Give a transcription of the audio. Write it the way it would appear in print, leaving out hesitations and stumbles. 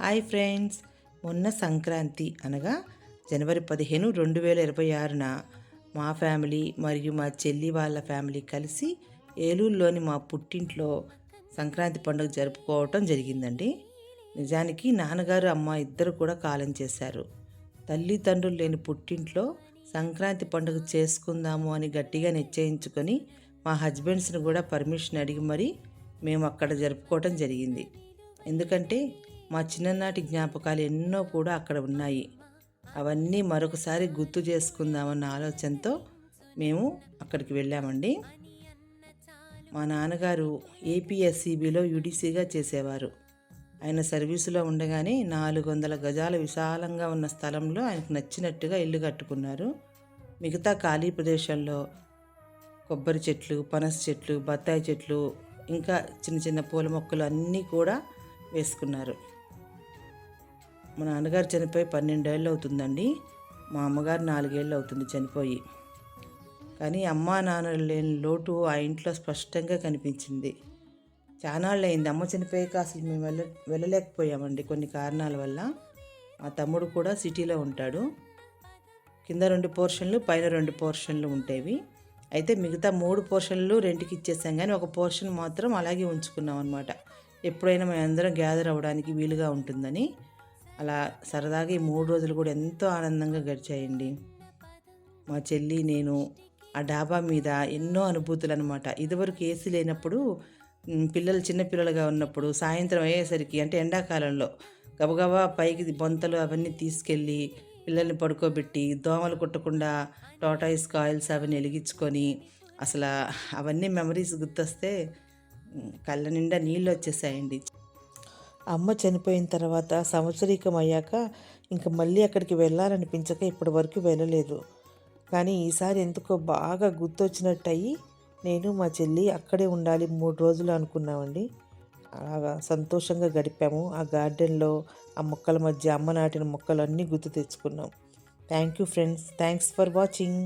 Hi friends, మొన్న సంక్రాంతి అనగా జనవరి 15, 2026న మా ఫ్యామిలీ మరియు మా చెల్లి వాళ్ళ ఫ్యామిలీ కలిసి ఏలూరులోని మా పుట్టింట్లో సంక్రాంతి పండుగ జరుపుకోవటం జరిగిందండి. నిజానికి నాన్నగారు అమ్మ ఇద్దరు కూడా కాలం చేశారు. తల్లిదండ్రులు లేని పుట్టింట్లో సంక్రాంతి పండుగ చేసుకుందాము అని గట్టిగా నిశ్చయించుకొని మా హస్బెండ్స్ని కూడా పర్మిషన్ అడిగి మరీ మేము అక్కడ జరుపుకోవటం జరిగింది. ఎందుకంటే మా చిన్ననాటి జ్ఞాపకాలు ఎన్నో కూడా అక్కడ ఉన్నాయి. అవన్నీ మరొకసారి గుర్తు చేసుకుందామన్న ఆలోచనతో మేము అక్కడికి వెళ్ళామండి. మా నాన్నగారు ఏపీఎస్సీబీలో యూడీసీగా చేసేవారు. ఆయన సర్వీసులో ఉండగానే 400 గజాల విశాలంగా ఉన్న స్థలంలో ఆయనకు నచ్చినట్టుగా ఇల్లు కట్టుకున్నారు. మిగతా ఖాళీ ప్రదేశంలో కొబ్బరి చెట్లు, పనస చెట్లు, బత్తాయి చెట్లు, ఇంకా చిన్న చిన్న పూల మొక్కలు అన్నీ కూడా వేసుకున్నారు. మా నాన్నగారు చనిపోయి 12 ఏళ్ళు అవుతుందండి. మా అమ్మగారు 4 ఏళ్ళు అవుతుంది చనిపోయి. కానీ అమ్మా నాన్నలు లేని లోటు ఆ ఇంట్లో స్పష్టంగా కనిపించింది. చానాళ్ళు అయింది అమ్మ చనిపోయాక. అసలు మేము వెళ్ళలేకపోయామండి కొన్ని కారణాల వల్ల. మా తమ్ముడు కూడా సిటీలో ఉంటాడు. కింద 2 పోర్షన్లు, పైన 2 పోర్షన్లు ఉండేవి. అయితే మిగతా 3 పోర్షన్లు రెంట్కి ఇచ్చేసాం, కానీ ఒక పోర్షన్ మాత్రం అలాగే ఉంచుకున్నాం అనమాట. ఎప్పుడైనా మేమందరం గ్యాదర్ అవ్వడానికి వీలుగా ఉంటుందని. అలా సరదాగా ఈ 3 రోజులు కూడా ఎంతో ఆనందంగా గడిచాయండి. మా చెల్లి, నేను ఆ డాబా మీద ఎన్నో అనుభూతులు అనమాట. ఇదివరకు ఏసీ లేనప్పుడు, పిల్లలు చిన్నపిల్లలుగా ఉన్నప్పుడు సాయంత్రం అయ్యేసరికి, అంటే ఎండాకాలంలో, గబగబా పైకి బొంతలు అవన్నీ తీసుకెళ్ళి పిల్లల్ని పడుకోబెట్టి దోమలు కుట్టకుండా టాటాయిస్ కాయిల్స్ అవన్నీ వెలిగించుకొని, అసలు అవన్నీ మెమరీస్ గుర్తొస్తే కళ్ళ నిండా నీళ్ళు వచ్చేసాయండి. అమ్మ చనిపోయిన తర్వాత సంవత్సరీకం అయ్యాక ఇంక మళ్ళీ అక్కడికి వెళ్ళాలనిపించక ఇప్పటి వరకు వెళ్ళలేదు. కానీ ఈసారి ఎందుకో బాగా గుర్తొచ్చినట్టు అయ్యి నేను మా చెల్లి అక్కడే ఉండాలి 3 రోజులు అనుకున్నామండి. అలాగా సంతోషంగా గడిపాము. ఆ గార్డెన్లో ఆ మొక్కల మధ్య అమ్మ నాటిన మొక్కలు అన్నీ గుర్తు తెచ్చుకున్నాం. Thank you friends, thanks for watching.